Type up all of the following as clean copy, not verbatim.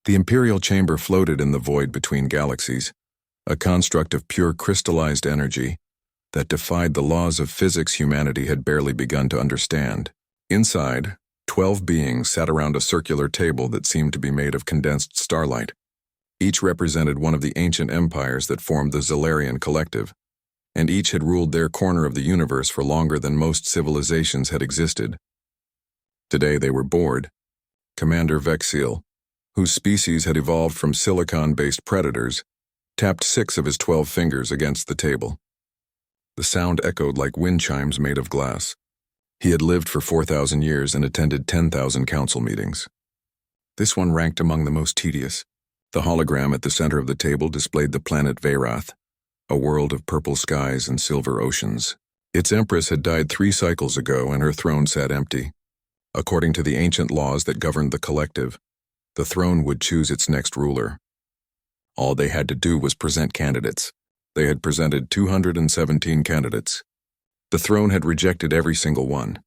The Imperial Chamber floated in the void between galaxies, a construct of pure crystallized energy that defied the laws of physics humanity had barely begun to understand. Inside, 12 beings sat around a circular table that seemed to be made of condensed starlight. Each represented one of the ancient empires that formed the Zalarian Collective, and each had ruled their corner of the universe for longer than most civilizations had existed. Today they were bored. Commander Vexiel, whose species had evolved from silicon-based predators, tapped 6 of his 12 fingers against the table. The sound echoed like wind chimes made of glass. He had lived for 4,000 years and attended 10,000 council meetings. This one ranked among the most tedious. The hologram at the center of the table displayed the planet Veyrath, a world of purple skies and silver oceans. Its empress had died 3 cycles ago and her throne sat empty. According to the ancient laws that governed the collective, the throne would choose its next ruler. All they had to do was present candidates. They had presented 217 candidates. The throne had rejected every single one.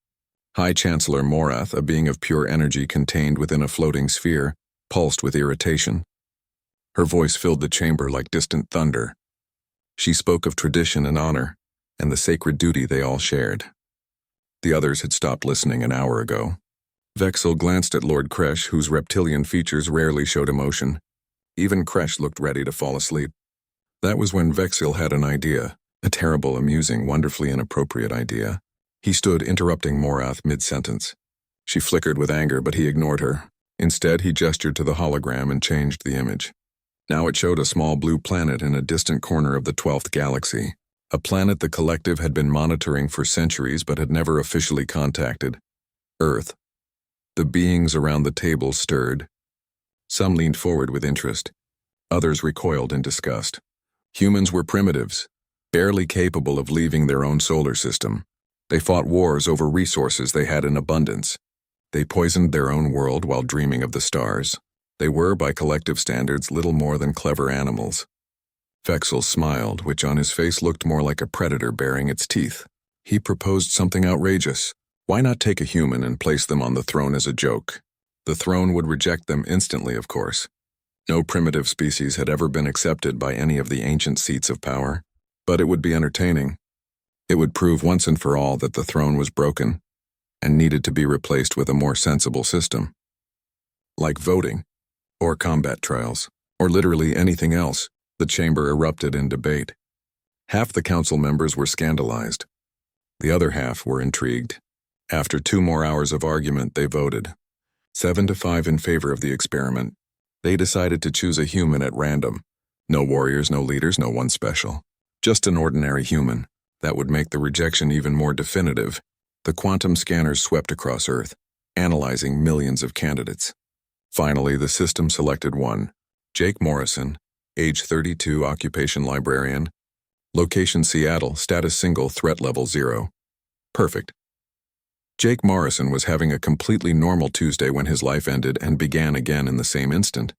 High Chancellor Morath, a being of pure energy contained within a floating sphere, pulsed with irritation. Her voice filled the chamber like distant thunder. She spoke of tradition and honor, and the sacred duty they all shared. The others had stopped listening an hour ago. Vexiel glanced at Lord Kresh, whose reptilian features rarely showed emotion. Even Kresh looked ready to fall asleep. That was when Vexiel had an idea, a terrible, amusing, wonderfully inappropriate idea. He stood interrupting Morath mid-sentence. She flickered with anger, but he ignored her. Instead, he gestured to the hologram and changed the image. Now it showed a small blue planet in a distant corner of the 12th galaxy, a planet the collective had been monitoring for centuries but had never officially contacted. Earth. The beings around the table stirred. Some leaned forward with interest. Others recoiled in disgust. Humans were primitives, barely capable of leaving their own solar system. They fought wars over resources they had in abundance. They poisoned their own world while dreaming of the stars. They were, by collective standards, little more than clever animals. Vexiel smiled, which on his face looked more like a predator baring its teeth. He proposed something outrageous. Why not take a human and place them on the throne as a joke? The throne would reject them instantly, of course. No primitive species had ever been accepted by any of the ancient seats of power. But it would be entertaining. It would prove once and for all that the throne was broken and needed to be replaced with a more sensible system. Like voting, or combat trials, or literally anything else, the chamber erupted in debate. Half the council members were scandalized. The other half were intrigued. After 2 more hours of argument, they voted. 7-5 in favor of the experiment. They decided to choose a human at random. No warriors, no leaders, no one special. Just an ordinary human. That would make the rejection even more definitive. The quantum scanners swept across Earth, analyzing millions of candidates. Finally, the system selected one. Jake Morrison, age 32, occupation librarian. Location Seattle, status single, threat level 0. Perfect. Jake Morrison was having a completely normal Tuesday when his life ended and began again in the same instant.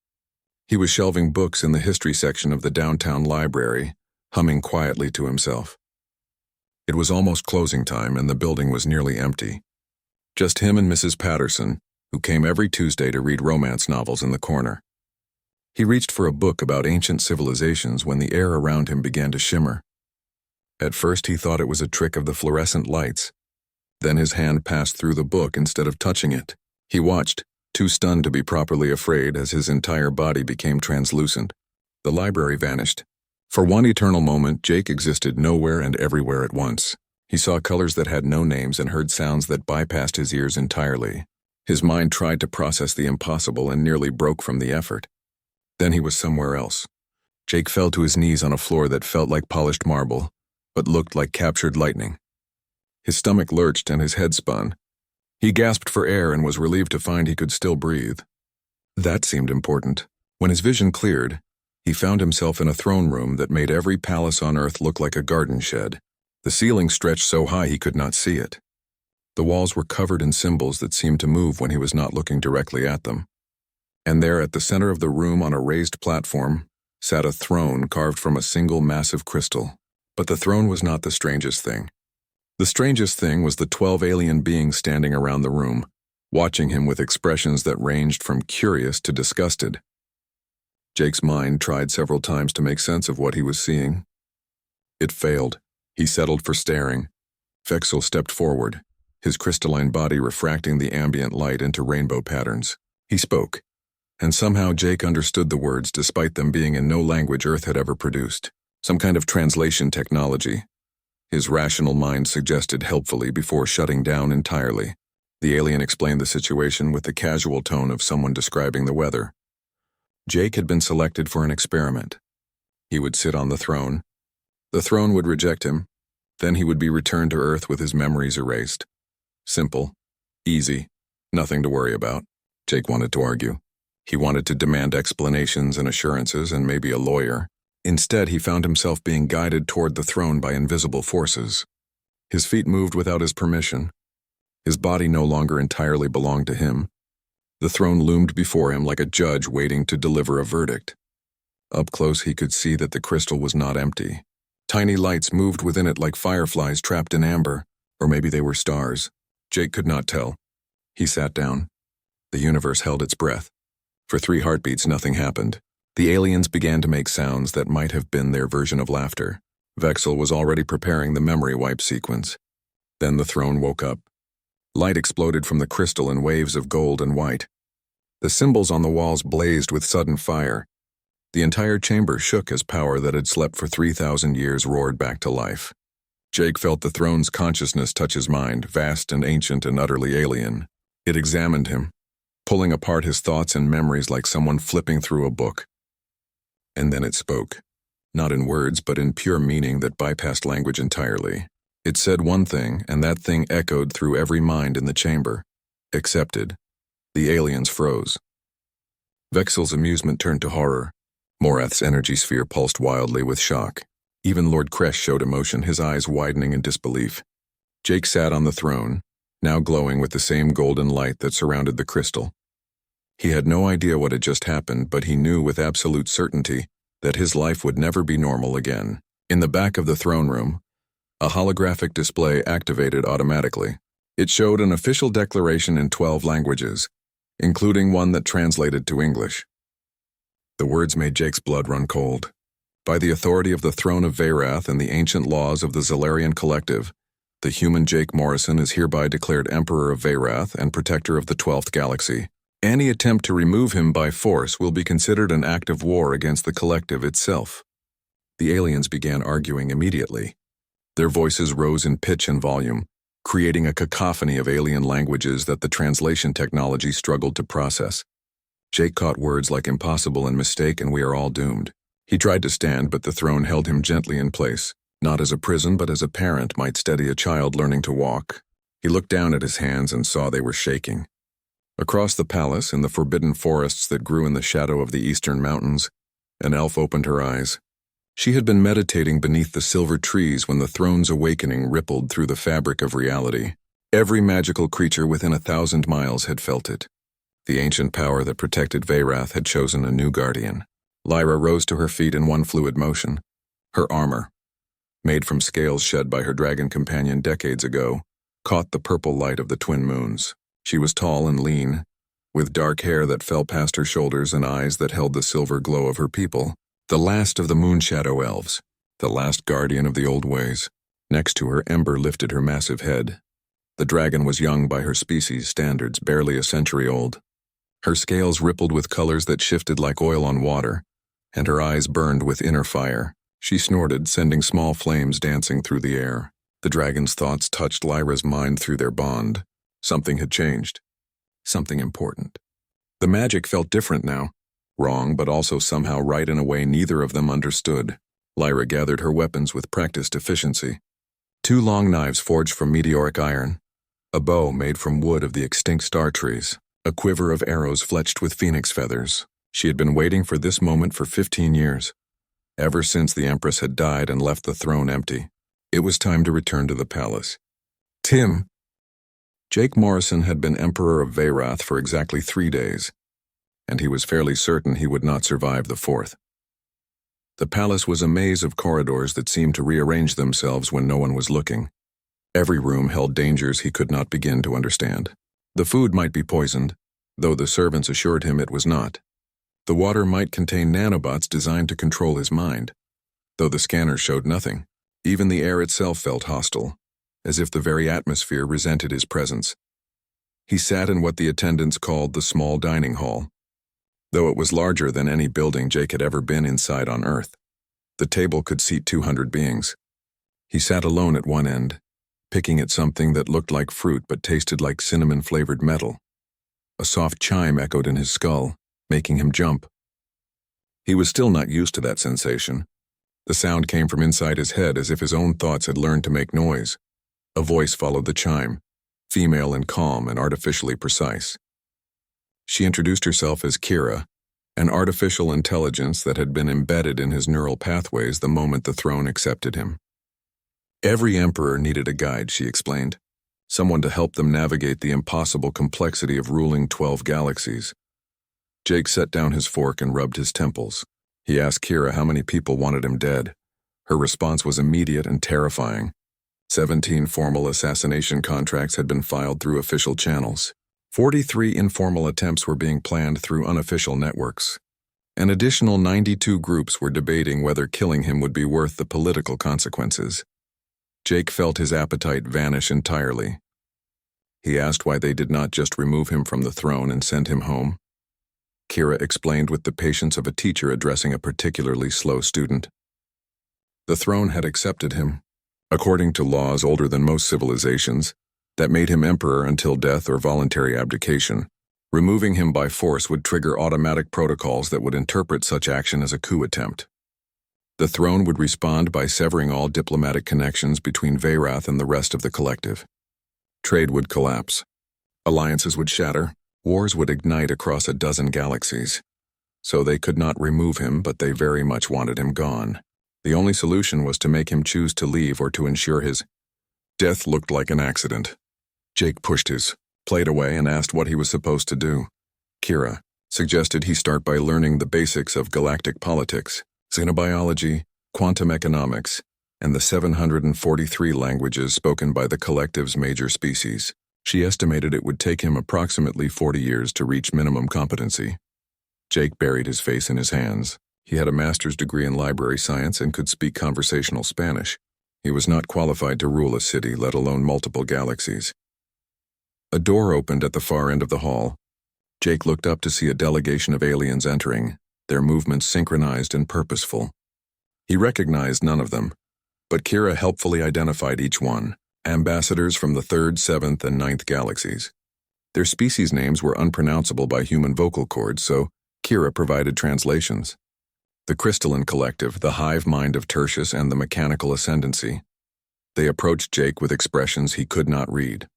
He was shelving books in the history section of the downtown library, humming quietly to himself. It was almost closing time and the building was nearly empty. Just him and Mrs. Patterson, who came every Tuesday to read romance novels in the corner. He reached for a book about ancient civilizations when the air around him began to shimmer. At first he thought it was a trick of the fluorescent lights. Then his hand passed through the book instead of touching it. He watched, too stunned to be properly afraid, as his entire body became translucent. The library vanished. For one eternal moment, Jake existed nowhere and everywhere at once. He saw colors that had no names and heard sounds that bypassed his ears entirely. His mind tried to process the impossible and nearly broke from the effort. Then he was somewhere else. Jake fell to his knees on a floor that felt like polished marble, but looked like captured lightning. His stomach lurched and his head spun. He gasped for air and was relieved to find he could still breathe. That seemed important. When his vision cleared, he found himself in a throne room that made every palace on Earth look like a garden shed. The ceiling stretched so high he could not see it. The walls were covered in symbols that seemed to move when he was not looking directly at them. And there at the center of the room on a raised platform sat a throne carved from a single massive crystal. But the throne was not the strangest thing. The strangest thing was the 12 alien beings standing around the room, watching him with expressions that ranged from curious to disgusted. Jake's mind tried several times to make sense of what he was seeing. It failed. He settled for staring. Vexel stepped forward, his crystalline body refracting the ambient light into rainbow patterns. He spoke, and somehow Jake understood the words despite them being in no language Earth had ever produced. Some kind of translation technology. His rational mind suggested helpfully before shutting down entirely. The alien explained the situation with the casual tone of someone describing the weather. Jake had been selected for an experiment. He would sit on the throne. The throne would reject him. Then he would be returned to Earth with his memories erased. Simple. Easy. Nothing to worry about. Jake wanted to argue. He wanted to demand explanations and assurances and maybe a lawyer. Instead, he found himself being guided toward the throne by invisible forces. His feet moved without his permission. His body no longer entirely belonged to him. The throne loomed before him like a judge waiting to deliver a verdict. Up close, he could see that the crystal was not empty. Tiny lights moved within it like fireflies trapped in amber, or maybe they were stars. Jake could not tell. He sat down. The universe held its breath. For 3 heartbeats, nothing happened. The aliens began to make sounds that might have been their version of laughter. Vexel was already preparing the memory wipe sequence. Then the throne woke up. Light exploded from the crystal in waves of gold and white. The symbols on the walls blazed with sudden fire. The entire chamber shook as power that had slept for 3,000 years roared back to life. Jake felt the throne's consciousness touch his mind, vast and ancient and utterly alien. It examined him, pulling apart his thoughts and memories like someone flipping through a book. And then it spoke, not in words but in pure meaning that bypassed language entirely. It said one thing, and that thing echoed through every mind in the chamber. Accepted. The aliens froze. Vexel's amusement turned to horror. Morath's energy sphere pulsed wildly with shock. Even Lord Kresh showed emotion, his eyes widening in disbelief. Jake sat on the throne, now glowing with the same golden light that surrounded the crystal. He had no idea what had just happened, but he knew with absolute certainty that his life would never be normal again. In the back of the throne room, a holographic display activated automatically. It showed an official declaration in 12 languages, including one that translated to English. The words made Jake's blood run cold. By the authority of the throne of Veyrath and the ancient laws of the Zellarian Collective, the human Jake Morrison is hereby declared Emperor of Veyrath and Protector of the 12th Galaxy. Any attempt to remove him by force will be considered an act of war against the Collective itself. The aliens began arguing immediately. Their voices rose in pitch and volume, creating a cacophony of alien languages that the translation technology struggled to process. Jake caught words like impossible and mistake and we are all doomed. He tried to stand, but the throne held him gently in place, not as a prison but as a parent might steady a child learning to walk. He looked down at his hands and saw they were shaking. Across the palace, in the forbidden forests that grew in the shadow of the eastern mountains, an elf opened her eyes. She had been meditating beneath the silver trees when the throne's awakening rippled through the fabric of reality. Every magical creature within 1,000 miles had felt it. The ancient power that protected Veyrath had chosen a new guardian. Lyra rose to her feet in one fluid motion. Her armor, made from scales shed by her dragon companion decades ago, caught the purple light of the twin moons. She was tall and lean, with dark hair that fell past her shoulders and eyes that held the silver glow of her people. The last of the Moonshadow Elves, the last guardian of the old ways. Next to her, Ember lifted her massive head. The dragon was young by her species standards, barely a century old. Her scales rippled with colors that shifted like oil on water, and her eyes burned with inner fire. She snorted, sending small flames dancing through the air. The dragon's thoughts touched Lyra's mind through their bond. Something had changed. Something important. The magic felt different now. Wrong, but also somehow right in a way neither of them understood. Lyra gathered her weapons with practiced efficiency. 2 long knives forged from meteoric iron, a bow made from wood of the extinct star trees, a quiver of arrows fletched with phoenix feathers. She had been waiting for this moment for 15 years, ever since the Empress had died and left the throne empty. It was time to return to the palace. Tim! Jake Morrison had been Emperor of Veyrath for exactly 3 days, and he was fairly certain he would not survive the 4th. The palace was a maze of corridors that seemed to rearrange themselves when no one was looking. Every room held dangers he could not begin to understand. The food might be poisoned, though the servants assured him it was not. The water might contain nanobots designed to control his mind, though the scanners showed nothing. Even the air itself felt hostile, as if the very atmosphere resented his presence. He sat in what the attendants called the small dining hall. Though it was larger than any building Jake had ever been inside on Earth, the table could seat 200 beings. He sat alone at one end, picking at something that looked like fruit but tasted like cinnamon-flavored metal. A soft chime echoed in his skull, making him jump. He was still not used to that sensation. The sound came from inside his head as if his own thoughts had learned to make noise. A voice followed the chime, female and calm and artificially precise. She introduced herself as Kira, an artificial intelligence that had been embedded in his neural pathways the moment the throne accepted him. Every emperor needed a guide, she explained, someone to help them navigate the impossible complexity of ruling 12 galaxies. Jake set down his fork and rubbed his temples. He asked Kira how many people wanted him dead. Her response was immediate and terrifying. 17 formal assassination contracts had been filed through official channels. 43 informal attempts were being planned through unofficial networks. An additional 92 groups were debating whether killing him would be worth the political consequences. Jake felt his appetite vanish entirely. He asked why they did not just remove him from the throne and send him home. Kira explained with the patience of a teacher addressing a particularly slow student. The throne had accepted him, according to laws older than most civilizations, that made him emperor until death or voluntary abdication. Removing him by force would trigger automatic protocols that would interpret such action as a coup attempt. The throne would respond by severing all diplomatic connections between Veyrath and the rest of the collective. Trade would collapse. Alliances would shatter. Wars would ignite across a dozen galaxies. So they could not remove him, but they very much wanted him gone. The only solution was to make him choose to leave or to ensure his death looked like an accident. Jake pushed his plate away and asked what he was supposed to do. Kira suggested he start by learning the basics of galactic politics, xenobiology, quantum economics, and the 743 languages spoken by the collective's major species. She estimated it would take him approximately 40 years to reach minimum competency. Jake buried his face in his hands. He had a master's degree in library science and could speak conversational Spanish. He was not qualified to rule a city, let alone multiple galaxies. A door opened at the far end of the hall. Jake looked up to see a delegation of aliens entering, their movements synchronized and purposeful. He recognized none of them, but Kira helpfully identified each one. Ambassadors from the 3rd, 7th, and 9th galaxies. Their species names were unpronounceable by human vocal cords, so Kira provided translations. The crystalline collective, the hive mind of Tertius, and the mechanical ascendancy. They approached Jake with expressions he could not read.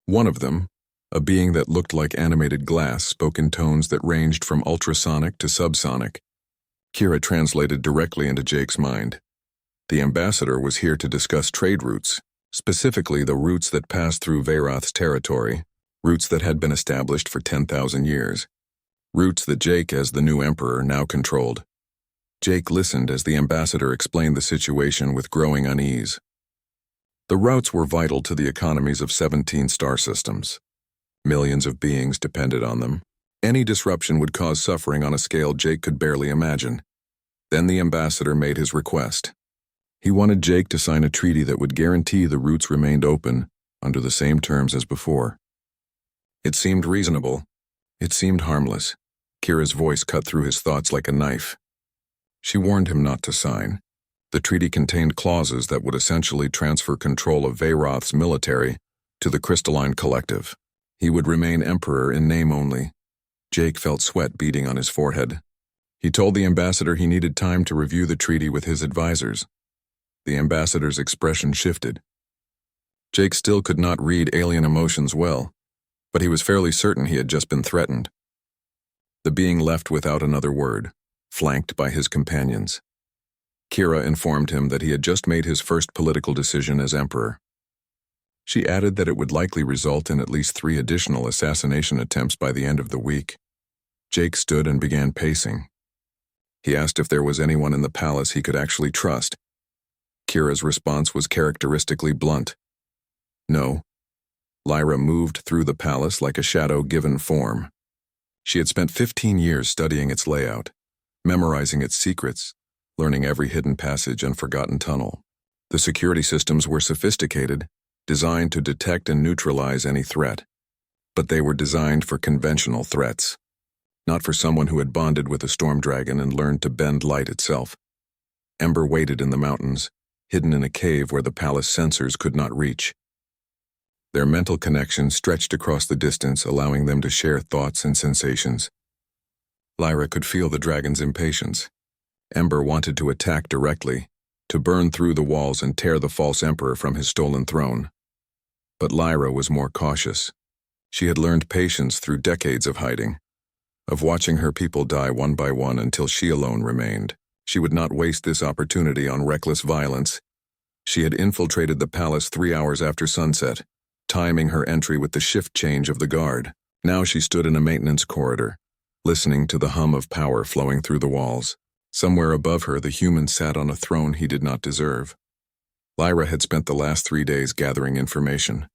One of them, a being that looked like animated glass, spoke in tones that ranged from ultrasonic to subsonic. Kira translated directly into Jake's mind. The ambassador was here to discuss trade routes, specifically the routes that passed through Veyrath's territory, routes that had been established for 10,000 years, routes that Jake, as the new emperor, now controlled. Jake listened as the ambassador explained the situation with growing unease. The routes were vital to the economies of 17 star systems. Millions of beings depended on them. Any disruption would cause suffering on a scale Jake could barely imagine. Then the ambassador made his request. He wanted Jake to sign a treaty that would guarantee the routes remained open under the same terms as before. It seemed reasonable. It seemed harmless. Kira's voice cut through his thoughts like a knife. She warned him not to sign. The treaty contained clauses that would essentially transfer control of Veyrath's military to the crystalline collective. He would remain emperor in name only. Jake felt sweat beading on his forehead. He told the ambassador he needed time to review the treaty with his advisors. The ambassador's expression shifted. Jake still could not read alien emotions well, but he was fairly certain he had just been threatened. The being left without another word, flanked by his companions. Kira informed him that he had just made his first political decision as emperor. She added that it would likely result in at least 3 additional assassination attempts by the end of the week. Jake stood and began pacing. He asked if there was anyone in the palace he could actually trust. Kira's response was characteristically blunt. No. Lyra moved through the palace like a shadow given form. She had spent 15 years studying its layout, memorizing its secrets, learning every hidden passage and forgotten tunnel. The security systems were sophisticated, designed to detect and neutralize any threat. But they were designed for conventional threats, not for someone who had bonded with a storm dragon and learned to bend light itself. Ember waited in the mountains, hidden in a cave where the palace sensors could not reach. Their mental connection stretched across the distance, allowing them to share thoughts and sensations. Lyra could feel the dragon's impatience. Ember wanted to attack directly, to burn through the walls and tear the false emperor from his stolen throne. But Lyra was more cautious. She had learned patience through decades of hiding, of watching her people die one by one until she alone remained. She would not waste this opportunity on reckless violence. She had infiltrated the palace 3 hours after sunset, timing her entry with the shift change of the guard. Now she stood in a maintenance corridor, listening to the hum of power flowing through the walls. Somewhere above her, the human sat on a throne he did not deserve. Lyra had spent the last 3 days gathering information.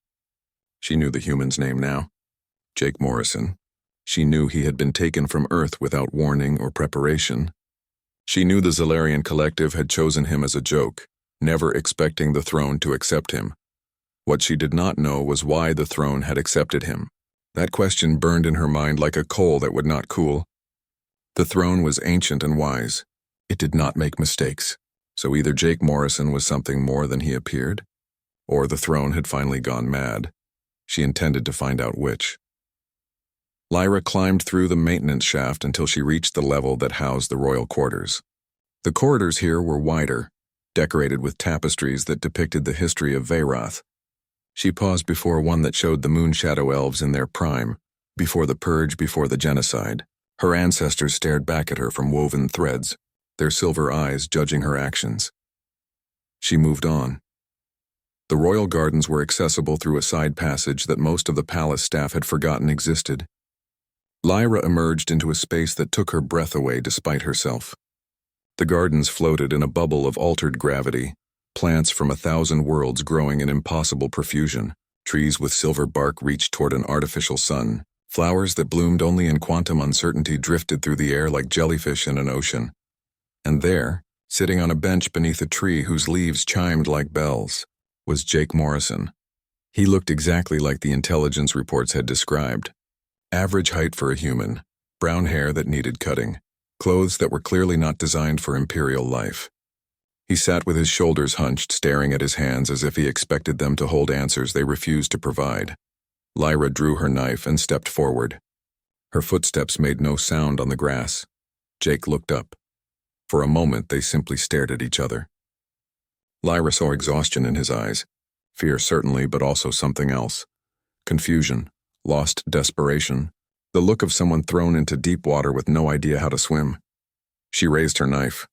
She knew the human's name now. Jake Morrison. She knew he had been taken from Earth without warning or preparation. She knew the Zalarian Collective had chosen him as a joke, never expecting the throne to accept him. What she did not know was why the throne had accepted him. That question burned in her mind like a coal that would not cool. The throne was ancient and wise. It did not make mistakes. So either Jake Morrison was something more than he appeared, or the throne had finally gone mad. She intended to find out which. Lyra climbed through the maintenance shaft until she reached the level that housed the royal quarters. The corridors here were wider, decorated with tapestries that depicted the history of Veyroth. She paused before one that showed the moon shadow elves in their prime, before the purge, before the genocide. Her ancestors stared back at her from woven threads, their silver eyes judging her actions. She moved on. The royal gardens were accessible through a side passage that most of the palace staff had forgotten existed. Lyra emerged into a space that took her breath away despite herself. The gardens floated in a bubble of altered gravity, plants from 1,000 worlds growing in impossible profusion. Trees with silver bark reached toward an artificial sun. Flowers that bloomed only in quantum uncertainty drifted through the air like jellyfish in an ocean. And there, sitting on a bench beneath a tree whose leaves chimed like bells, was Jake Morrison. He looked exactly like the intelligence reports had described. Average height for a human, brown hair that needed cutting, clothes that were clearly not designed for imperial life. He sat with his shoulders hunched, staring at his hands as if he expected them to hold answers they refused to provide. Lyra drew her knife and stepped forward. Her footsteps made no sound on the grass. Jake looked up. For a moment, they simply stared at each other. Lyra saw exhaustion in his eyes. Fear certainly, but also something else. Confusion, lost desperation, the look of someone thrown into deep water with no idea how to swim. She raised her knife.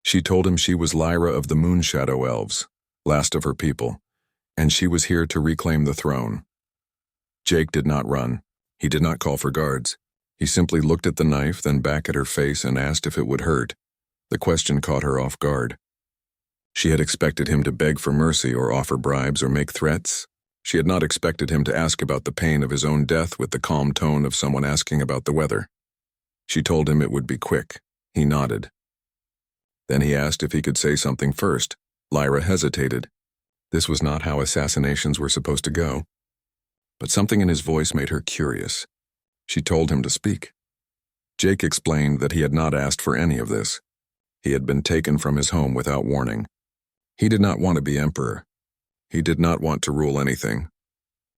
She told him she was Lyra of the Moonshadow Elves, last of her people, and she was here to reclaim the throne. Jake did not run. He did not call for guards. He simply looked at the knife, then back at her face and asked if it would hurt. The question caught her off guard. She had expected him to beg for mercy or offer bribes or make threats. She had not expected him to ask about the pain of his own death with the calm tone of someone asking about the weather. She told him it would be quick. He nodded. Then he asked if he could say something first. Lyra hesitated. This was not how assassinations were supposed to go. But something in his voice made her curious. She told him to speak. Jake explained that he had not asked for any of this. He had been taken from his home without warning. He did not want to be emperor. He did not want to rule anything.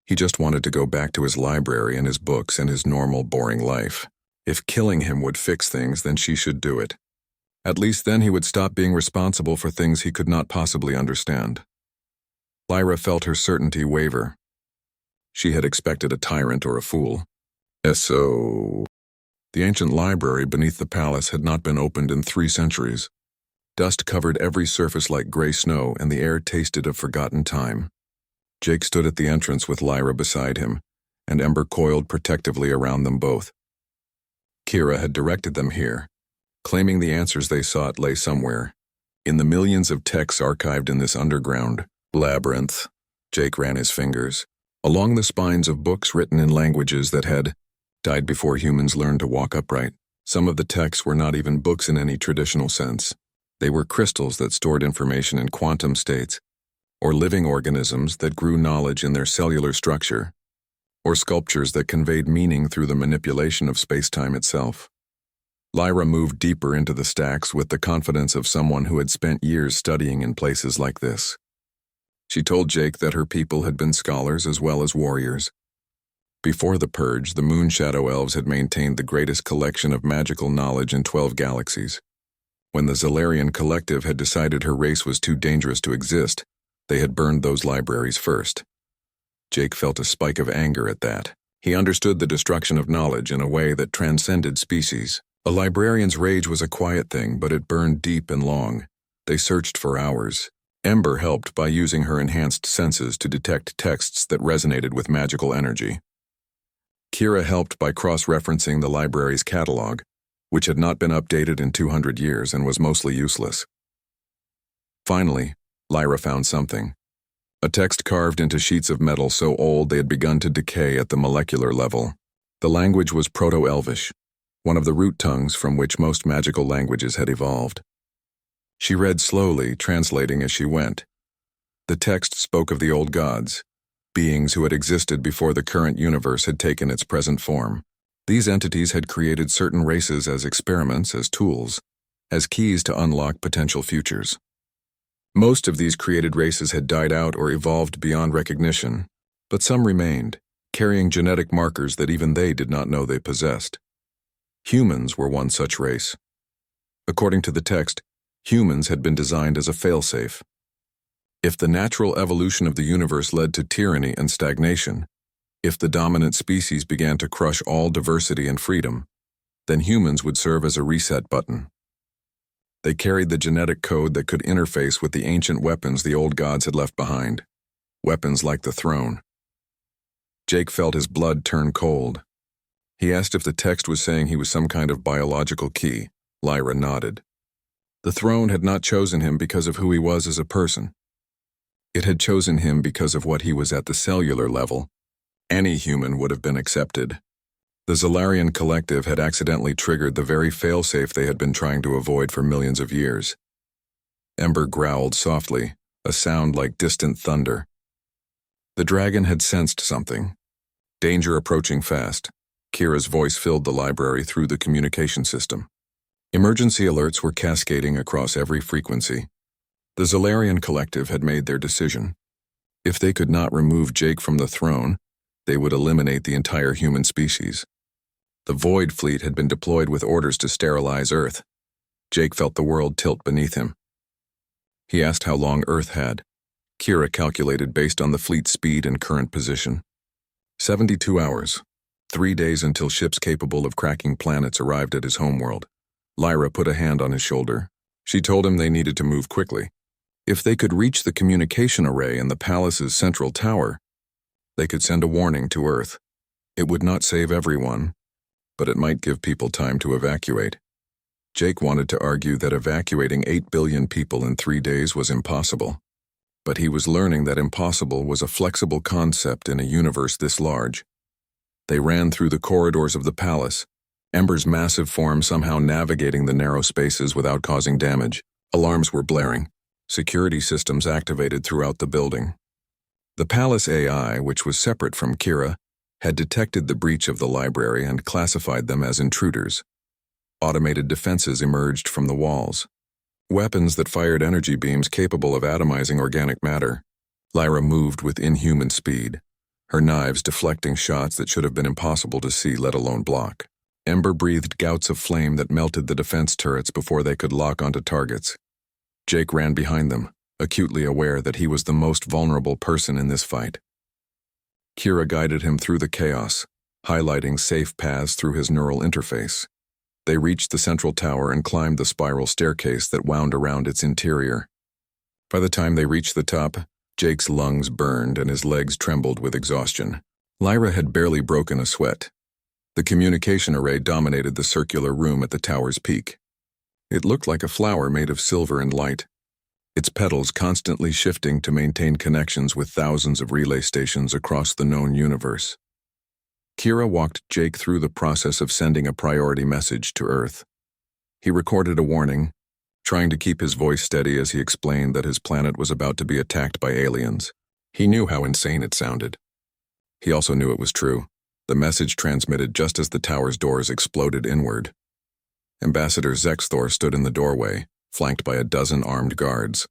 He just wanted to go back to his library and his books and his normal, boring life. If killing him would fix things, then she should do it. At least then he would stop being responsible for things he could not possibly understand. Lyra felt her certainty waver. She had expected a tyrant or a fool. So, the ancient library beneath the palace had not been opened in 3 centuries. Dust covered every surface like gray snow, and the air tasted of forgotten time. Jake stood at the entrance with Lyra beside him, and Ember coiled protectively around them both. Kira had directed them here, claiming the answers they sought lay somewhere, in the millions of texts archived in this underground labyrinth. Jake ran his fingers along the spines of books written in languages that had died before humans learned to walk upright. Some of the texts were not even books in any traditional sense. They were crystals that stored information in quantum states, or living organisms that grew knowledge in their cellular structure, or sculptures that conveyed meaning through the manipulation of space-time itself. Lyra moved deeper into the stacks with the confidence of someone who had spent years studying in places like this. She told Jake that her people had been scholars as well as warriors. Before the Purge, the Moonshadow Elves had maintained the greatest collection of magical knowledge in 12 galaxies. When the Zalarian Collective had decided her race was too dangerous to exist, they had burned those libraries first. Jake felt a spike of anger at that. He understood the destruction of knowledge in a way that transcended species. A librarian's rage was a quiet thing, but it burned deep and long. They searched for hours. Ember helped by using her enhanced senses to detect texts that resonated with magical energy. Kira helped by cross-referencing the library's catalog, which had not been updated in 200 years and was mostly useless. Finally, Lyra found something. A text carved into sheets of metal so old they had begun to decay at the molecular level. The language was Proto-Elvish, one of the root tongues from which most magical languages had evolved. She read slowly, translating as she went. The text spoke of the old gods, beings who had existed before the current universe had taken its present form. These entities had created certain races as experiments, as tools, as keys to unlock potential futures. Most of these created races had died out or evolved beyond recognition, but some remained, carrying genetic markers that even they did not know they possessed. Humans were one such race. According to the text, humans had been designed as a failsafe. If the natural evolution of the universe led to tyranny and stagnation, if the dominant species began to crush all diversity and freedom, then humans would serve as a reset button. They carried the genetic code that could interface with the ancient weapons the old gods had left behind, weapons like the throne. Jake felt his blood turn cold. He asked if the text was saying he was some kind of biological key. Lyra nodded. The throne had not chosen him because of who he was as a person. It had chosen him because of what he was at the cellular level. Any human would have been accepted. The Zalarian Collective had accidentally triggered the very failsafe they had been trying to avoid for millions of years. Ember growled softly, a sound like distant thunder. The dragon had sensed something. Danger approaching fast. Kira's voice filled the library through the communication system. Emergency alerts were cascading across every frequency. The Zalarian Collective had made their decision. If they could not remove Jake from the throne, they would eliminate the entire human species. The Void Fleet had been deployed with orders to sterilize Earth. Jake felt the world tilt beneath him. He asked how long Earth had. Kira calculated based on the fleet's speed and current position. 72 hours. 3 days until ships capable of cracking planets arrived at his homeworld. Lyra put a hand on his shoulder. She told him they needed to move quickly. If they could reach the communication array in the palace's central tower, they could send a warning to Earth. It would not save everyone, but it might give people time to evacuate. Jake wanted to argue that evacuating 8 billion people in 3 days was impossible. But he was learning that impossible was a flexible concept in a universe this large. They ran through the corridors of the palace, Ember's massive form somehow navigating the narrow spaces without causing damage. Alarms were blaring. Security systems activated throughout the building. The palace AI, which was separate from Kira, had detected the breach of the library and classified them as intruders. Automated defenses emerged from the walls. Weapons that fired energy beams capable of atomizing organic matter. Lyra moved with inhuman speed, her knives deflecting shots that should have been impossible to see, let alone block. Ember breathed gouts of flame that melted the defense turrets before they could lock onto targets. Jake ran behind them, acutely aware that he was the most vulnerable person in this fight. Kira guided him through the chaos, highlighting safe paths through his neural interface. They reached the central tower and climbed the spiral staircase that wound around its interior. By the time they reached the top, Jake's lungs burned and his legs trembled with exhaustion. Lyra had barely broken a sweat. The communication array dominated the circular room at the tower's peak. It looked like a flower made of silver and light, its petals constantly shifting to maintain connections with thousands of relay stations across the known universe. Kira walked Jake through the process of sending a priority message to Earth. He recorded a warning, trying to keep his voice steady as he explained that his planet was about to be attacked by aliens. He knew how insane it sounded. He also knew it was true. The message transmitted just as the tower's doors exploded inward. Ambassador Zexthor stood in the doorway, flanked by a dozen armed guards.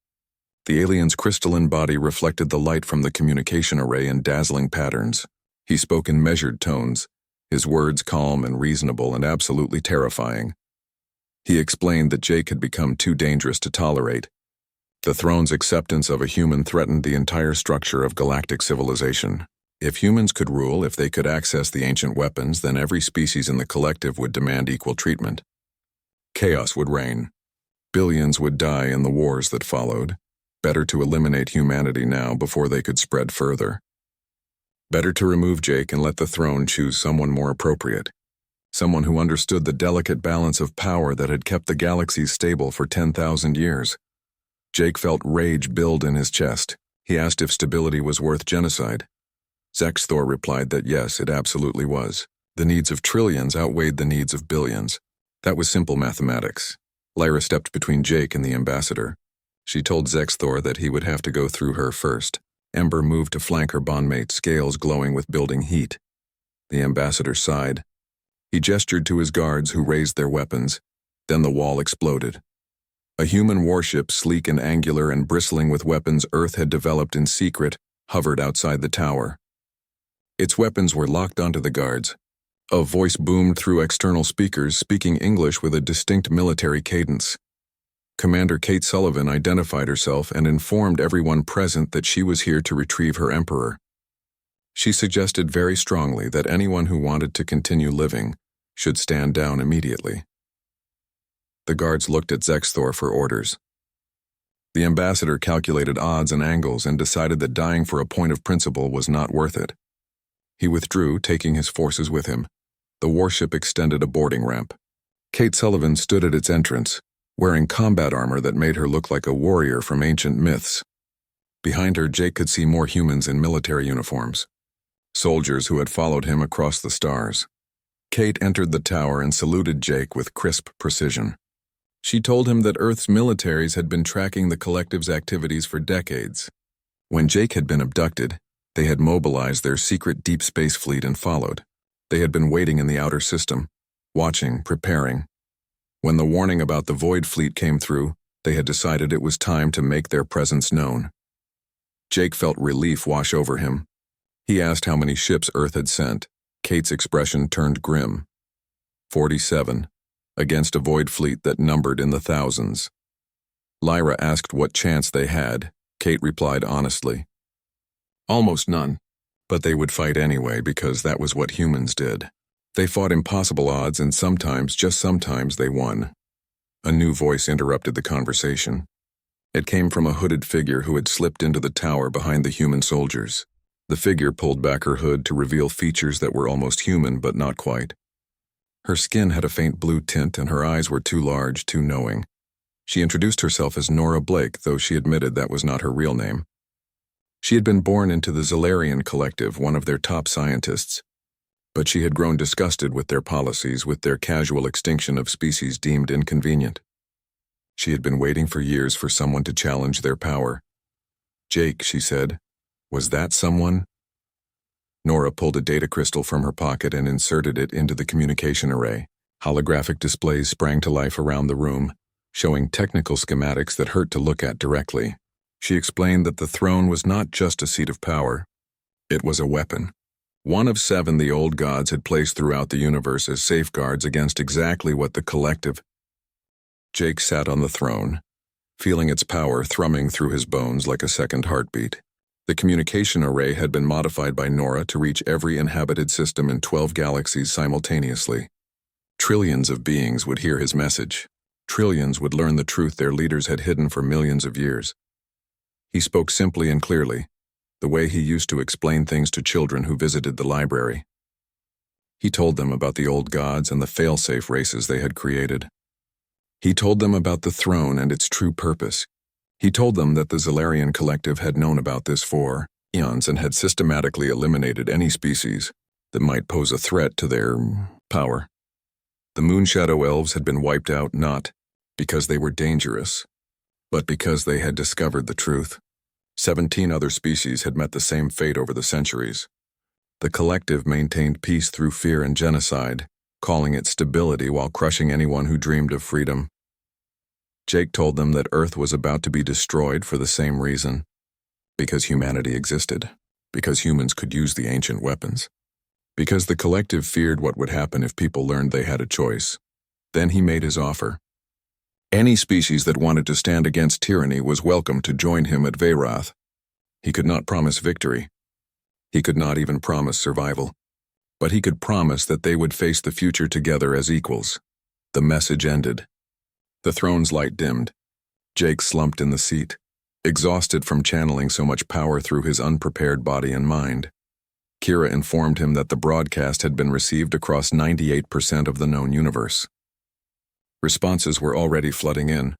The alien's crystalline body reflected the light from the communication array in dazzling patterns. He spoke in measured tones, his words calm and reasonable and absolutely terrifying. He explained that Jake had become too dangerous to tolerate. The throne's acceptance of a human threatened the entire structure of galactic civilization. If humans could rule, if they could access the ancient weapons, then every species in the collective would demand equal treatment. Chaos would reign. Billions would die in the wars that followed. Better to eliminate humanity now before they could spread further. Better to remove Jake and let the throne choose someone more appropriate. Someone who understood the delicate balance of power that had kept the galaxies stable for 10,000 years. Jake felt rage build in his chest. He asked if stability was worth genocide. Zexthor replied that yes, it absolutely was. The needs of trillions outweighed the needs of billions. That was simple mathematics. Lyra stepped between Jake and the ambassador. She told Zexthor that he would have to go through her first. Ember moved to flank her bondmate, scales glowing with building heat. The ambassador sighed. He gestured to his guards, who raised their weapons. Then the wall exploded. A human warship, sleek and angular and bristling with weapons Earth had developed in secret, hovered outside the tower. Its weapons were locked onto the guards. A voice boomed through external speakers, speaking English with a distinct military cadence. Commander Kate Sullivan identified herself and informed everyone present that she was here to retrieve her emperor. She suggested very strongly that anyone who wanted to continue living should stand down immediately. The guards looked at Zexthor for orders. The ambassador calculated odds and angles and decided that dying for a point of principle was not worth it. He withdrew, taking his forces with him. The warship extended a boarding ramp. Kate Sullivan stood at its entrance, wearing combat armor that made her look like a warrior from ancient myths. Behind her, Jake could see more humans in military uniforms, soldiers who had followed him across the stars. Kate entered the tower and saluted Jake with crisp precision. She told him that Earth's militaries had been tracking the collective's activities for decades. When Jake had been abducted, they had mobilized their secret deep space fleet and followed. They had been waiting in the outer system, watching, preparing. When the warning about the Void Fleet came through, they had decided it was time to make their presence known. Jake felt relief wash over him. He asked how many ships Earth had sent. Kate's expression turned grim. 47, against a Void Fleet that numbered in the thousands. Lyra asked what chance they had. Kate replied honestly. Almost none. But they would fight anyway because that was what humans did. They fought impossible odds and sometimes, just sometimes, they won. A new voice interrupted the conversation. It came from a hooded figure who had slipped into the tower behind the human soldiers. The figure pulled back her hood to reveal features that were almost human but not quite. Her skin had a faint blue tint and her eyes were too large, too knowing. She introduced herself as Nora Blake, though she admitted that was not her real name. She had been born into the Zalarian Collective, one of their top scientists. But she had grown disgusted with their policies, with their casual extinction of species deemed inconvenient. She had been waiting for years for someone to challenge their power. Jake, she said. Was that someone? Nora pulled a data crystal from her pocket and inserted it into the communication array. Holographic displays sprang to life around the room, showing technical schematics that hurt to look at directly. She explained that the throne was not just a seat of power. It was a weapon. One of 7 the old gods had placed throughout the universe as safeguards against exactly what the collective. Jake sat on the throne, feeling its power thrumming through his bones like a second heartbeat. The communication array had been modified by Nora to reach every inhabited system in 12 galaxies simultaneously. Trillions of beings would hear his message. Trillions would learn the truth their leaders had hidden for millions of years. He spoke simply and clearly, the way he used to explain things to children who visited the library. He told them about the old gods and the fail-safe races they had created. He told them about the throne and its true purpose. He told them that the Zalarian Collective had known about this for eons and had systematically eliminated any species, that might pose a threat to their power. The Moonshadow Elves had been wiped out not because they were dangerous, but because they had discovered the truth. 17 other species had met the same fate over the centuries. The collective maintained peace through fear and genocide, calling it stability while crushing anyone who dreamed of freedom. Jake told them that Earth was about to be destroyed for the same reason. Because humanity existed. Because humans could use the ancient weapons. Because the collective feared what would happen if people learned they had a choice. Then he made his offer. Any species that wanted to stand against tyranny was welcome to join him at Veyrath. He could not promise victory. He could not even promise survival. But he could promise that they would face the future together as equals. The message ended. The throne's light dimmed. Jake slumped in the seat, exhausted from channeling so much power through his unprepared body and mind. Kira informed him that the broadcast had been received across 98% of the known universe. Responses were already flooding in.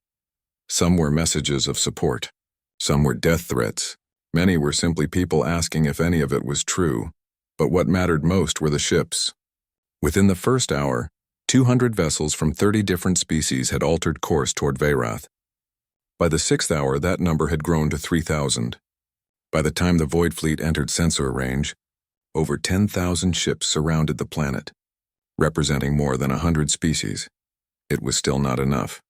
Some were messages of support. Some were death threats. Many were simply people asking if any of it was true. But what mattered most were the ships. Within the first hour, 200 vessels from 30 different species had altered course toward Veyrath. By the 6th hour, that number had grown to 3,000. By the time the Void Fleet entered sensor range, over 10,000 ships surrounded the planet, representing more than 100 species. It was still not enough.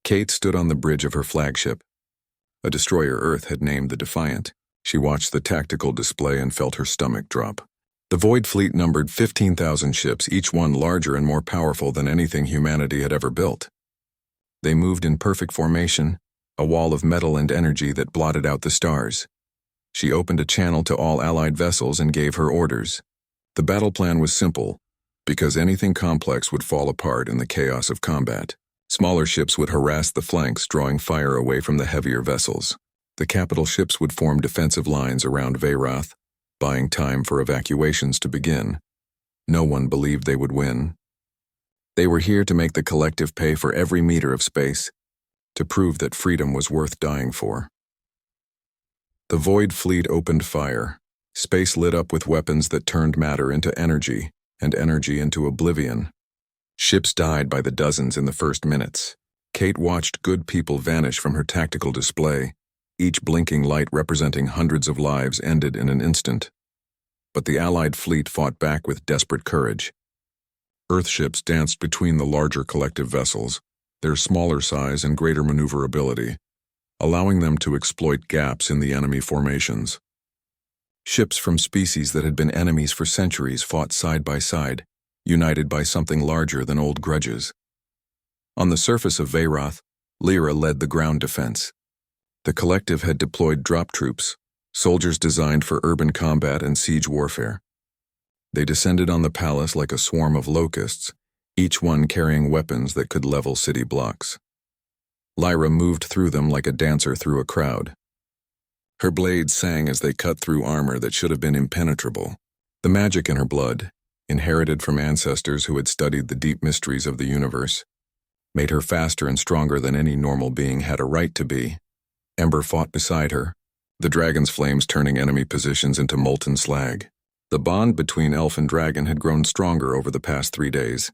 Kate stood on the bridge of her flagship. A destroyer Earth had named the Defiant. She watched the tactical display and felt her stomach drop. The Void Fleet numbered 15,000 ships, each one larger and more powerful than anything humanity had ever built. They moved in perfect formation, a wall of metal and energy that blotted out the stars. She opened a channel to all allied vessels and gave her orders. The battle plan was simple, because anything complex would fall apart in the chaos of combat. Smaller ships would harass the flanks, drawing fire away from the heavier vessels. The capital ships would form defensive lines around Veyrath, buying time for evacuations to begin. No one believed they would win. They were here to make the collective pay for every meter of space, to prove that freedom was worth dying for. The Void Fleet opened fire. Space lit up with weapons that turned matter into energy, and energy into oblivion. Ships died by the dozens in the first minutes. Kate watched good people vanish from her tactical display. Each blinking light representing hundreds of lives ended in an instant. But the Allied fleet fought back with desperate courage. Earth ships danced between the larger collective vessels, their smaller size and greater maneuverability, allowing them to exploit gaps in the enemy formations. Ships from species that had been enemies for centuries fought side by side, united by something larger than old grudges. On the surface of Veyrath, Lyra led the ground defense. The collective had deployed drop troops, soldiers designed for urban combat and siege warfare. They descended on the palace like a swarm of locusts, each one carrying weapons that could level city blocks. Lyra moved through them like a dancer through a crowd. Her blades sang as they cut through armor that should have been impenetrable. The magic in her blood, inherited from ancestors who had studied the deep mysteries of the universe, made her faster and stronger than any normal being had a right to be. Ember fought beside her, the dragon's flames turning enemy positions into molten slag. The bond between elf and dragon had grown stronger over the past 3 days.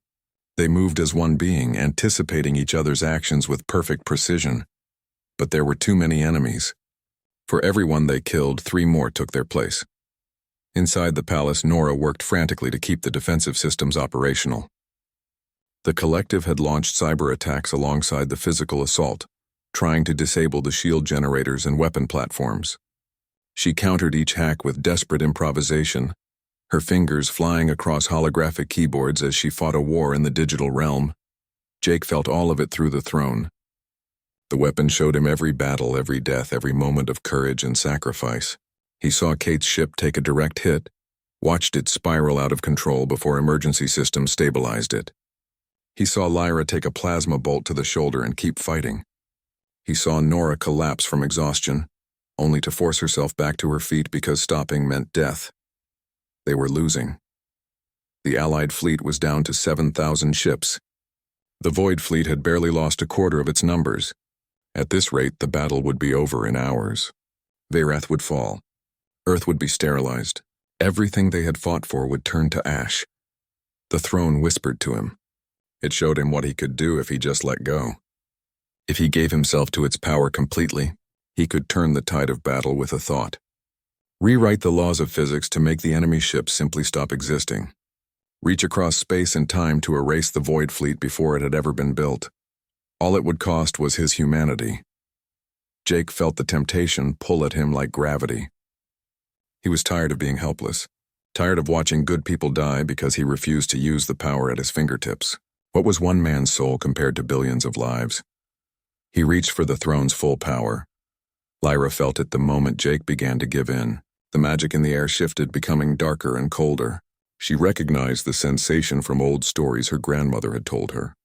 They moved as one being, anticipating each other's actions with perfect precision. But there were too many enemies. For every one they killed, 3 more took their place. Inside the palace, Nora worked frantically to keep the defensive systems operational. The collective had launched cyber attacks alongside the physical assault, trying to disable the shield generators and weapon platforms. She countered each hack with desperate improvisation, her fingers flying across holographic keyboards as she fought a war in the digital realm. Jake felt all of it through the throne. The weapon showed him every battle, every death, every moment of courage and sacrifice. He saw Kate's ship take a direct hit, watched it spiral out of control before emergency systems stabilized it. He saw Lyra take a plasma bolt to the shoulder and keep fighting. He saw Nora collapse from exhaustion, only to force herself back to her feet because stopping meant death. They were losing. The Allied fleet was down to 7,000 ships. The Void Fleet had barely lost a quarter of its numbers. At this rate, the battle would be over in hours. Veyrath would fall. Earth would be sterilized. Everything they had fought for would turn to ash. The throne whispered to him. It showed him what he could do if he just let go. If he gave himself to its power completely, he could turn the tide of battle with a thought. Rewrite the laws of physics to make the enemy ships simply stop existing. Reach across space and time to erase the Void Fleet before it had ever been built. All it would cost was his humanity. Jake felt the temptation pull at him like gravity. He was tired of being helpless, tired of watching good people die because he refused to use the power at his fingertips. What was one man's soul compared to billions of lives? He reached for the throne's full power. Lyra felt it the moment Jake began to give in. The magic in the air shifted, becoming darker and colder. She recognized the sensation from old stories her grandmother had told her.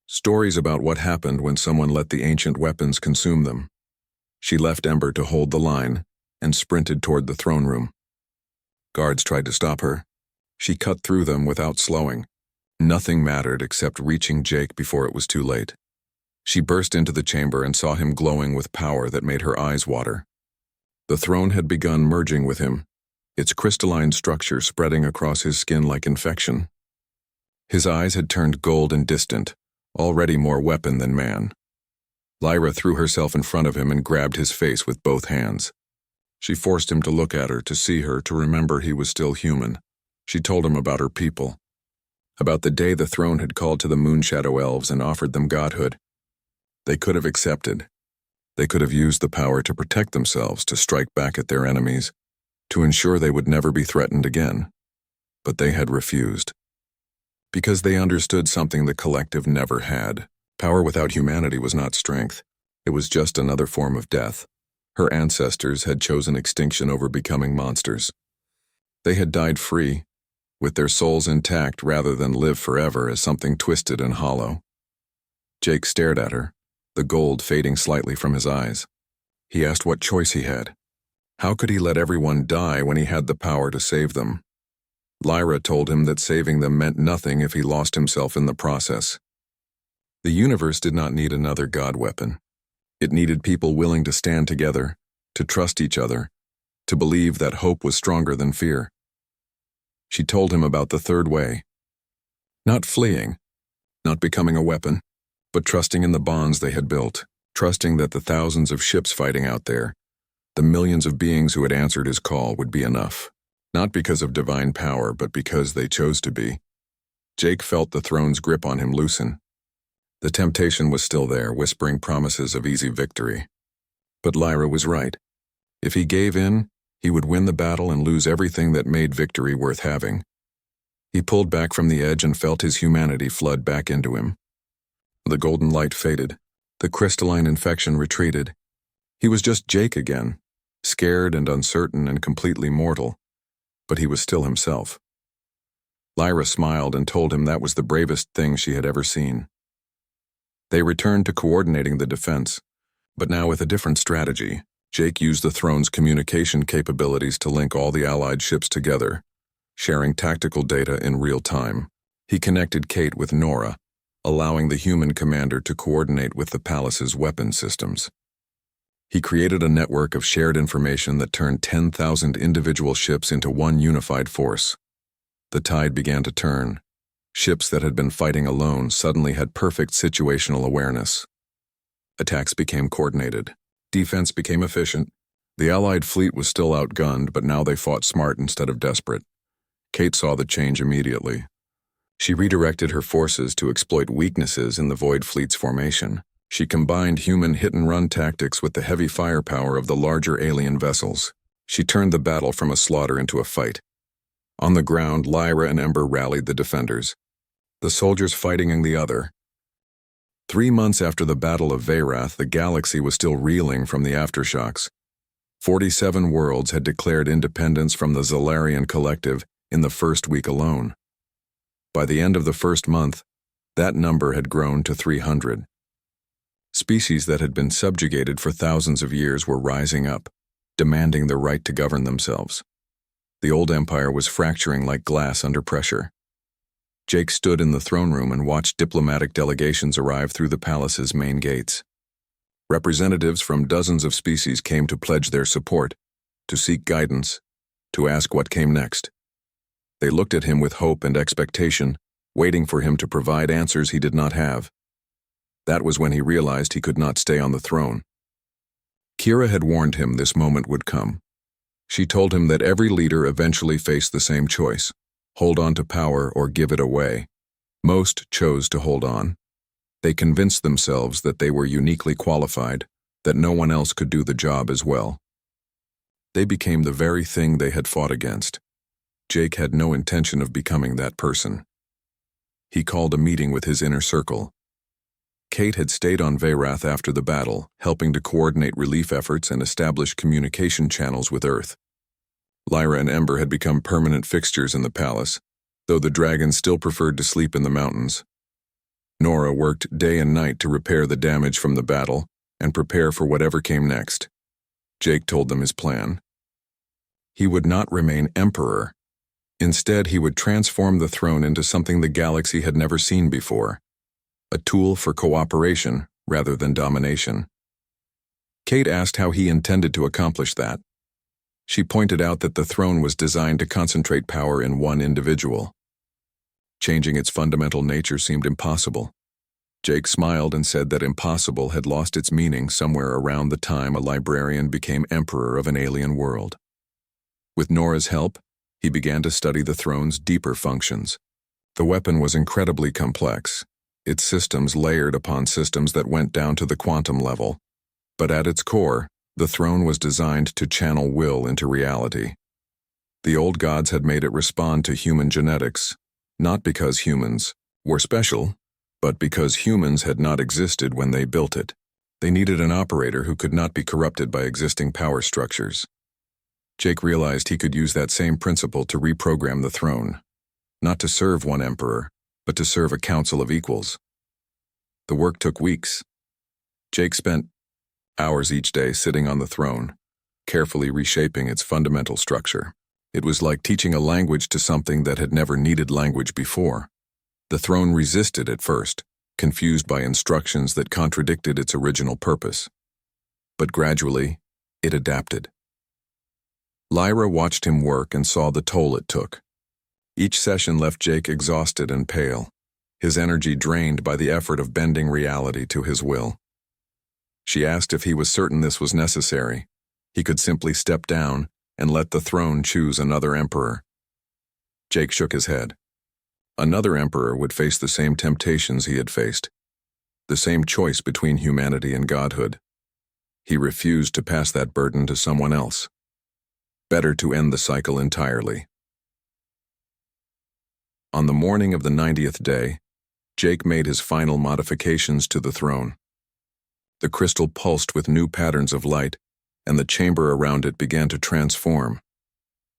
Stories about what happened when someone let the ancient weapons consume them. She left Ember to hold the line and sprinted toward the throne room. Guards tried to stop her. She cut through them without slowing. Nothing mattered except reaching Jake before it was too late. She burst into the chamber and saw him glowing with power that made her eyes water. The throne had begun merging with him, its crystalline structure spreading across his skin like infection. His eyes had turned gold and distant, already more weapon than man. Lyra threw herself in front of him and grabbed his face with both hands. She forced him to look at her, to see her, to remember he was still human. She told him about her people, about the day the throne had called to the Moonshadow Elves and offered them godhood. They could have accepted. They could have used the power to protect themselves, to strike back at their enemies, to ensure they would never be threatened again. But they had refused. Because they understood something the collective never had. Power without humanity was not strength. It was just another form of death. Her ancestors had chosen extinction over becoming monsters. They had died free, with their souls intact rather than live forever as something twisted and hollow. Jake stared at her, the gold fading slightly from his eyes. He asked what choice he had. How could he let everyone die when he had the power to save them? Lyra told him that saving them meant nothing if he lost himself in the process. The universe did not need another god weapon. It needed people willing to stand together, to trust each other, to believe that hope was stronger than fear. She told him about the third way. Not fleeing, not becoming a weapon, but trusting in the bonds they had built, trusting that the thousands of ships fighting out there, the millions of beings who had answered his call, would be enough. Not because of divine power, but because they chose to be. Jake felt the throne's grip on him loosen. The temptation was still there, whispering promises of easy victory. But Lyra was right. If he gave in, he would win the battle and lose everything that made victory worth having. He pulled back from the edge and felt his humanity flood back into him. The golden light faded. The crystalline infection retreated. He was just Jake again, scared and uncertain and completely mortal, but he was still himself. Lyra smiled and told him that was the bravest thing she had ever seen. They returned to coordinating the defense, but now with a different strategy. Jake used the throne's communication capabilities to link all the allied ships together, sharing tactical data in real time. He connected Kate with Nora, allowing the human commander to coordinate with the palace's weapon systems. He created a network of shared information that turned 10,000 individual ships into one unified force. The tide began to turn. Ships that had been fighting alone suddenly had perfect situational awareness. Attacks became coordinated. Defense became efficient. The Allied fleet was still outgunned, but now they fought smart instead of desperate. Kate saw the change immediately. She redirected her forces to exploit weaknesses in the Void Fleet's formation. She combined human hit-and-run tactics with the heavy firepower of the larger alien vessels. She turned the battle from a slaughter into a fight. On the ground, Lyra and Ember rallied the defenders, the soldiers fighting in the other. 3 months after the Battle of Veyrath, the galaxy was still reeling from the aftershocks. 47 worlds had declared independence from the Zalarian Collective in the first week alone. By the end of the first month, that number had grown to 300. Species that had been subjugated for thousands of years were rising up, demanding the right to govern themselves. The old empire was fracturing like glass under pressure. Jake stood in the throne room and watched diplomatic delegations arrive through the palace's main gates. Representatives from dozens of species came to pledge their support, to seek guidance, to ask what came next. They looked at him with hope and expectation, waiting for him to provide answers he did not have. That was when he realized he could not stay on the throne. Kira had warned him this moment would come. She told him that every leader eventually faced the same choice: hold on to power or give it away. Most chose to hold on. They convinced themselves that they were uniquely qualified, that no one else could do the job as well. They became the very thing they had fought against. Jake had no intention of becoming that person. He called a meeting with his inner circle. Kate had stayed on Veyrath after the battle, helping to coordinate relief efforts and establish communication channels with Earth. Lyra and Ember had become permanent fixtures in the palace, though the dragons still preferred to sleep in the mountains. Nora worked day and night to repair the damage from the battle and prepare for whatever came next. Jake told them his plan. He would not remain emperor. Instead, he would transform the throne into something the galaxy had never seen before: a tool for cooperation rather than domination. Kate asked how he intended to accomplish that. She pointed out that the throne was designed to concentrate power in one individual. Changing its fundamental nature seemed impossible. Jake smiled and said that impossible had lost its meaning somewhere around the time a librarian became emperor of an alien world. With Nora's help, he began to study the throne's deeper functions. The weapon was incredibly complex, its systems layered upon systems that went down to the quantum level. But at its core, the throne was designed to channel will into reality. The old gods had made it respond to human genetics, not because humans were special, but because humans had not existed when they built it. They needed an operator who could not be corrupted by existing power structures. Jake realized he could use that same principle to reprogram the throne, not to serve one emperor, but to serve a council of equals. The work took weeks. Jake spent hours each day sitting on the throne, carefully reshaping its fundamental structure. It was like teaching a language to something that had never needed language before. The throne resisted at first, confused by instructions that contradicted its original purpose. But gradually, it adapted. Lyra watched him work and saw the toll it took. Each session left Jake exhausted and pale, his energy drained by the effort of bending reality to his will. She asked if he was certain this was necessary. He could simply step down and let the throne choose another emperor. Jake shook his head. Another emperor would face the same temptations he had faced, the same choice between humanity and godhood. He refused to pass that burden to someone else. Better to end the cycle entirely. On the morning of the 90th day, Jake made his final modifications to the throne. The crystal pulsed with new patterns of light, and the chamber around it began to transform.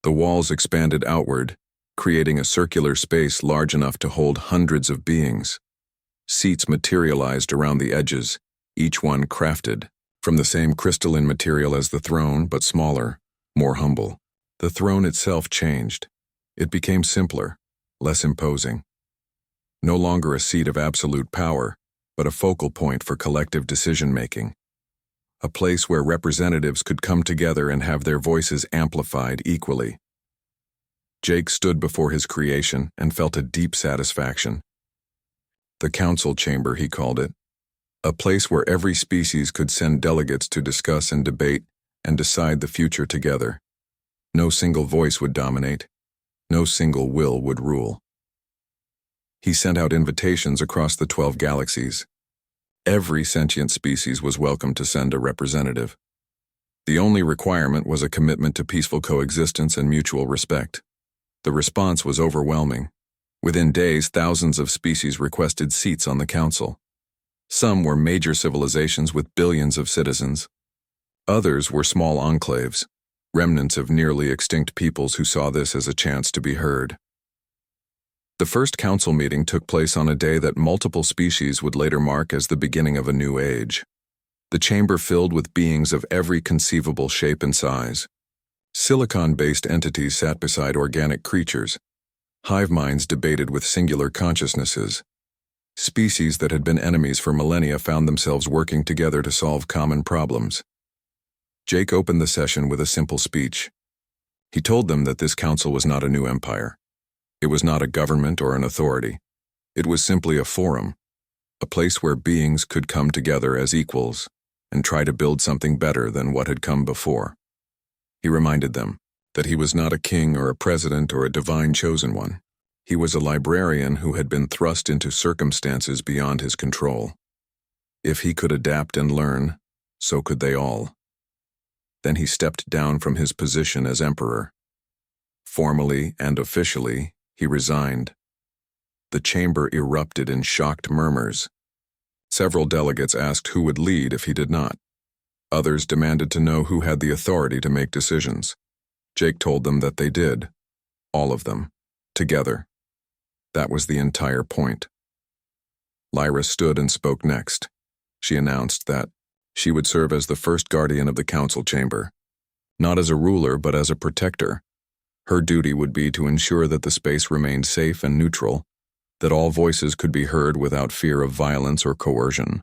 The walls expanded outward, creating a circular space large enough to hold hundreds of beings. Seats materialized around the edges, each one crafted from the same crystalline material as the throne, but smaller, more humble. The throne itself changed. It became simpler, less imposing. No longer a seat of absolute power, but a focal point for collective decision-making. A place where representatives could come together and have their voices amplified equally. Jake stood before his creation and felt a deep satisfaction. The council chamber, he called it. A place where every species could send delegates to discuss and debate and decide the future together. No single voice would dominate. No single will would rule. He sent out invitations across the 12 galaxies. Every sentient species was welcome to send a representative. The only requirement was a commitment to peaceful coexistence and mutual respect. The response was overwhelming. Within days, thousands of species requested seats on the council. Some were major civilizations with billions of citizens. Others were small enclaves, remnants of nearly extinct peoples who saw this as a chance to be heard. The first council meeting took place on a day that multiple species would later mark as the beginning of a new age. The chamber filled with beings of every conceivable shape and size. Silicon-based entities sat beside organic creatures. Hive minds debated with singular consciousnesses. Species that had been enemies for millennia found themselves working together to solve common problems. Jake opened the session with a simple speech. He told them that this council was not a new empire. It was not a government or an authority. It was simply a forum, a place where beings could come together as equals and try to build something better than what had come before. He reminded them that he was not a king or a president or a divine chosen one. He was a librarian who had been thrust into circumstances beyond his control. If he could adapt and learn, so could they all. Then he stepped down from his position as emperor. Formally and officially, he resigned. The chamber erupted in shocked murmurs. Several delegates asked who would lead if he did not. Others demanded to know who had the authority to make decisions. Jake told them that they did. All of them. Together. That was the entire point. Lyra stood and spoke next. She announced that she would serve as the first guardian of the council chamber. Not as a ruler, but as a protector. Her duty would be to ensure that the space remained safe and neutral, that all voices could be heard without fear of violence or coercion.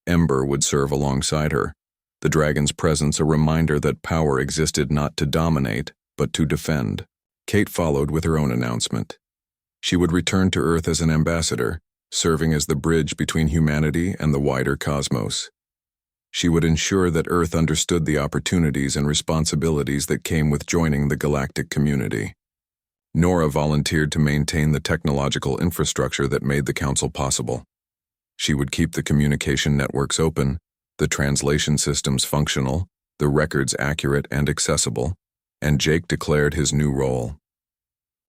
Ember would serve alongside her, the dragon's presence a reminder that power existed not to dominate, but to defend. Kate followed with her own announcement. She would return to Earth as an ambassador, serving as the bridge between humanity and the wider cosmos. She would ensure that Earth understood the opportunities and responsibilities that came with joining the galactic community. Nora volunteered to maintain the technological infrastructure that made the council possible. She would keep the communication networks open, the translation systems functional, the records accurate and accessible, and Jake declared his new role.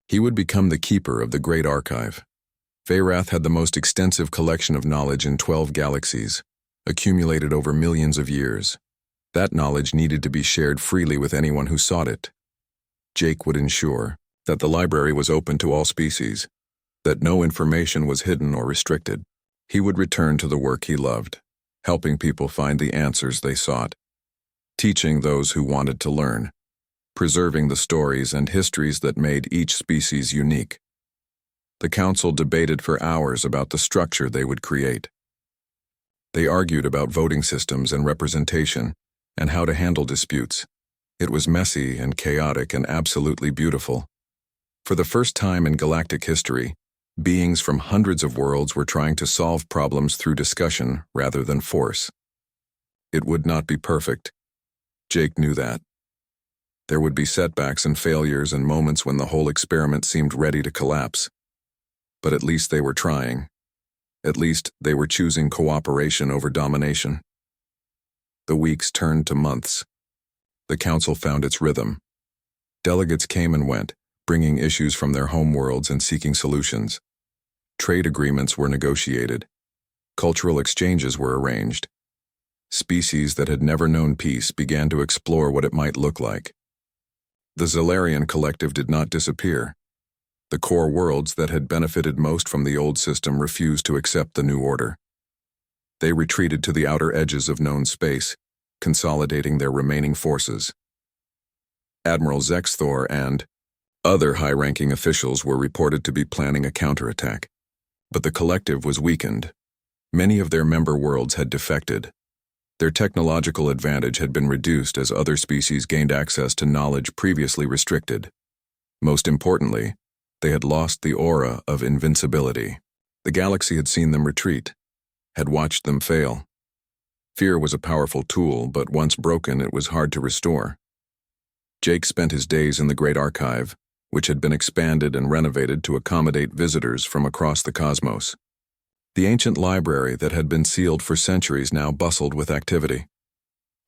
He would become the keeper of the Great Archive. Veyrath had the most extensive collection of knowledge in 12 galaxies, accumulated over millions of years. That knowledge needed to be shared freely with anyone who sought it. Jake would ensure that the library was open to all species, that no information was hidden or restricted. He would return to the work he loved, helping people find the answers they sought, teaching those who wanted to learn, preserving the stories and histories that made each species unique. The council debated for hours about the structure they would create. They argued about voting systems and representation, and how to handle disputes. It was messy and chaotic and absolutely beautiful. For the first time in galactic history, beings from hundreds of worlds were trying to solve problems through discussion rather than force. It would not be perfect. Jake knew that. There would be setbacks and failures and moments when the whole experiment seemed ready to collapse. But at least they were trying. At least they were choosing cooperation over domination. The weeks turned to months. The council found its rhythm. Delegates came and went, bringing issues from their homeworlds and seeking solutions. Trade agreements were negotiated. Cultural exchanges were arranged. Species that had never known peace began to explore what it might look like. The Zalarian collective did not disappear. The core worlds that had benefited most from the old system refused to accept the new order. They retreated to the outer edges of known space, consolidating their remaining forces. Admiral Zexthor and other high-ranking officials were reported to be planning a counterattack. But the collective was weakened. Many of their member worlds had defected. Their technological advantage had been reduced as other species gained access to knowledge previously restricted. Most importantly, they had lost the aura of invincibility. The galaxy had seen them retreat, had watched them fail. Fear was a powerful tool, but once broken, it was hard to restore. Jake spent his days in the Great Archive, which had been expanded and renovated to accommodate visitors from across the cosmos. The ancient library that had been sealed for centuries now bustled with activity.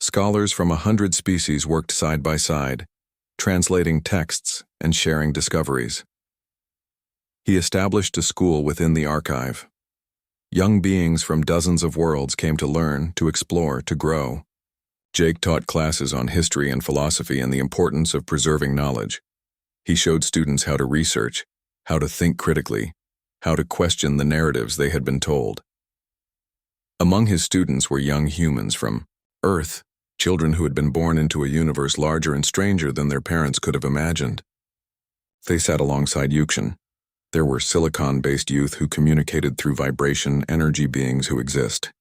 Scholars from 100 species worked side by side, translating texts and sharing discoveries. He established a school within the archive. Young beings from dozens of worlds came to learn, to explore, to grow. Jake taught classes on history and philosophy and the importance of preserving knowledge. He showed students how to research, how to think critically, how to question the narratives they had been told. Among his students were young humans from Earth, children who had been born into a universe larger and stranger than their parents could have imagined. They sat alongside Yukshin. There were silicon-based youth who communicated through vibration, energy beings who exist.